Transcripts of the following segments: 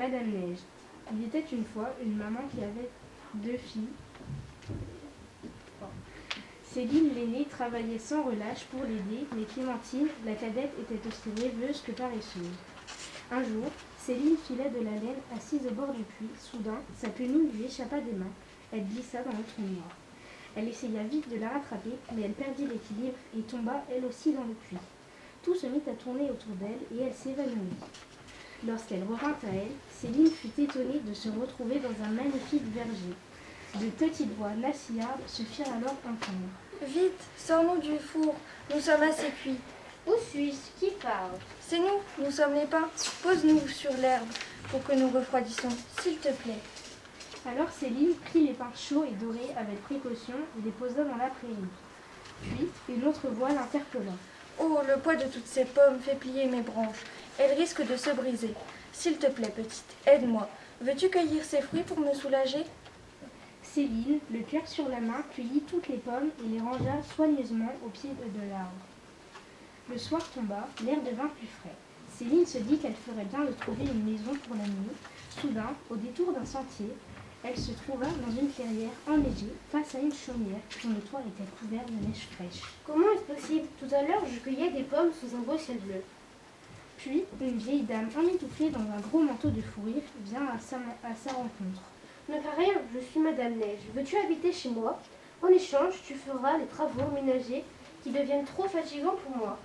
Madame Neige. Il était une fois une maman qui avait 2 filles. Céline, l'aînée, travaillait sans relâche pour l'aider, mais Clémentine, la cadette, était aussi rêveuse que paresseuse. Un jour, Céline filait de la laine assise au bord du puits. Soudain, sa quenouille lui échappa des mains. Elle glissa dans le trou noir. Elle essaya vite de la rattraper, mais elle perdit l'équilibre et tomba elle aussi dans le puits. Tout se mit à tourner autour d'elle et elle s'évanouit. Lorsqu'elle revint à elle, Céline fut étonnée de se retrouver dans un magnifique verger. De petites voix nassillardes se firent alors entendre. Vite, sors-nous du four, nous sommes assez cuits. Où suis-je? Qui parle? C'est nous sommes les pains. Pose-nous sur l'herbe pour que nous refroidissons, s'il te plaît. Alors Céline prit les pains chauds et dorés avec précaution et les posa dans la prairie. Puis une autre voix l'interpella. Oh, le poids de toutes ces pommes fait plier mes branches. Elles risquent de se briser. S'il te plaît, petite, aide-moi. Veux-tu cueillir ces fruits pour me soulager? Céline, le cœur sur la main, cueillit toutes les pommes et les rangea soigneusement au pied de l'arbre. Le soir tomba, l'air devint plus frais. Céline se dit qu'elle ferait bien de trouver une maison pour la nuit. Soudain, au détour d'un sentier, elle se trouva dans une clairière enneigée face à une chaumière dont le toit était couvert de neige fraîche. Comment est-ce possible? Tout à l'heure, je cueillais des pommes sous un beau ciel bleu. Puis, une vieille dame emmitouflée dans un gros manteau de fourrure vient à sa rencontre. Ne crains rien, je suis Madame Neige. Veux-tu habiter chez moi? En échange, tu feras les travaux ménagers qui deviennent trop fatigants pour moi.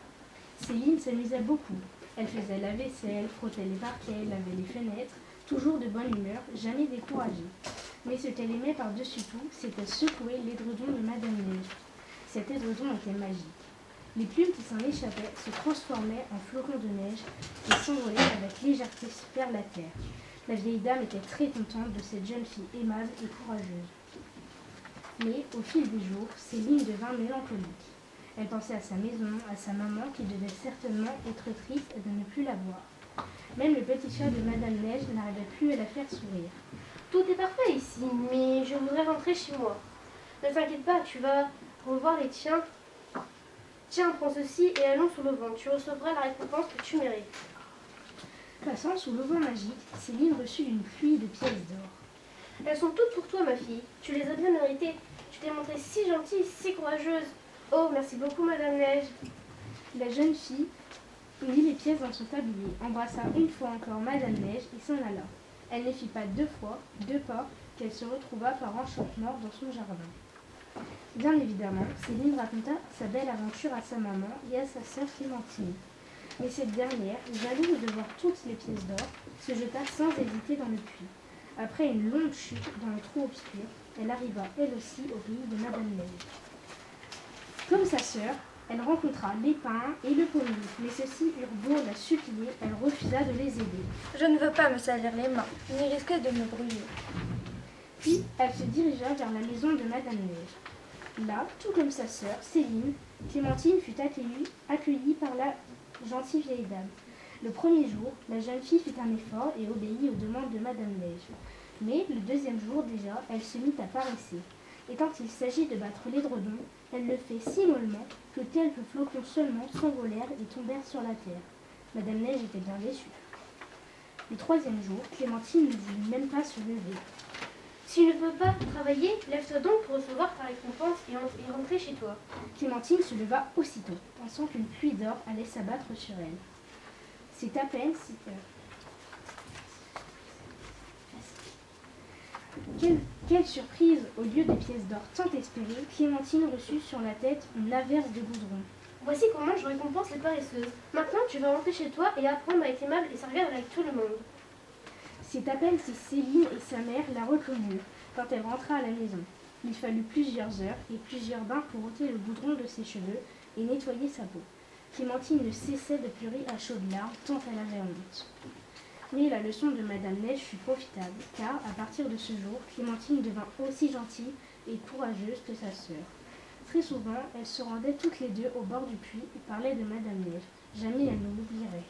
Céline s'amusait beaucoup. Elle faisait la vaisselle, frottait les parquets, lavait les fenêtres, toujours de bonne humeur, jamais découragée. Mais ce qu'elle aimait par-dessus tout, c'était secouer l'édredon de Madame Neige. Cet édredon était magique. Les plumes qui s'en échappaient se transformaient en flocons de neige et s'envolaient avec légèreté vers la terre. La vieille dame était très contente de cette jeune fille aimable et courageuse. Mais au fil des jours, Céline devint mélancolique. Elle pensait à sa maison, à sa maman qui devait certainement être triste de ne plus la voir. Même le petit chat de Madame Neige n'arrivait plus à la faire sourire. Tout est parfait ici, mais je voudrais rentrer chez moi. Ne t'inquiète pas, tu vas revoir les tiens. Tiens, prends ceci et allons sous le vent. Tu recevras la récompense que tu mérites. Passant sous l'auvent magique, Céline reçut une pluie de pièces d'or. Elles sont toutes pour toi, ma fille. Tu les as bien méritées. Tu t'es montrée si gentille, si courageuse. Oh, merci beaucoup, Madame Neige. La jeune fille mit les pièces dans son tablier, embrassa une fois encore Madame Neige et s'en alla. Elle ne fit pas 2 fois, 2 pas, qu'elle se retrouva par enchantement dans son jardin. Bien évidemment, Céline raconta sa belle aventure à sa maman et à sa sœur Clémentine. Mais cette dernière, jalouse de voir toutes les pièces d'or, se jeta sans hésiter dans le puits. Après une longue chute dans le trou obscur, elle arriva elle aussi au pays de Madame Neige. Comme sa sœur, elle rencontra les pins et le pommier, mais ceux-ci eurent beau la supplier, elle refusa de les aider. Je ne veux pas me salir les mains, ni risquer de me brûler. Puis, elle se dirigea vers la maison de Madame Neige. Là, tout comme sa sœur, Céline, Clémentine fut accueillie par la gentille vieille dame. Le premier jour, la jeune fille fit un effort et obéit aux demandes de Madame Neige. Mais le deuxième jour déjà, elle se mit à paresser. Et quand il s'agit de battre l'édredon, elle le fait si mollement que quelques flocons seulement s'envolèrent et tombèrent sur la terre. Madame Neige était bien déçue. Le troisième jour, Clémentine ne voulut même pas se lever. Si tu ne peux pas travailler, lève-toi donc pour recevoir ta récompense et rentrer chez toi. Clémentine se leva aussitôt, pensant qu'une pluie d'or allait s'abattre sur elle. C'est à peine si... Quelle surprise! Au lieu des pièces d'or tant espérées, Clémentine reçut sur la tête une averse de goudron. Voici comment je récompense les paresseuses. Maintenant, tu vas rentrer chez toi et apprendre à être aimable et servir avec tout le monde. C'est à peine si Céline et sa mère la reconnurent quand elle rentra à la maison. Il fallut plusieurs heures et plusieurs bains pour ôter le goudron de ses cheveux et nettoyer sa peau. Clémentine ne cessait de pleurer à chaudes larmes tant elle avait honte. Mais la leçon de Madame Neige fut profitable, car à partir de ce jour, Clémentine devint aussi gentille et courageuse que sa sœur. Très souvent, elles se rendaient toutes les deux au bord du puits et parlaient de Madame Neige. Jamais elles ne l'oublieraient.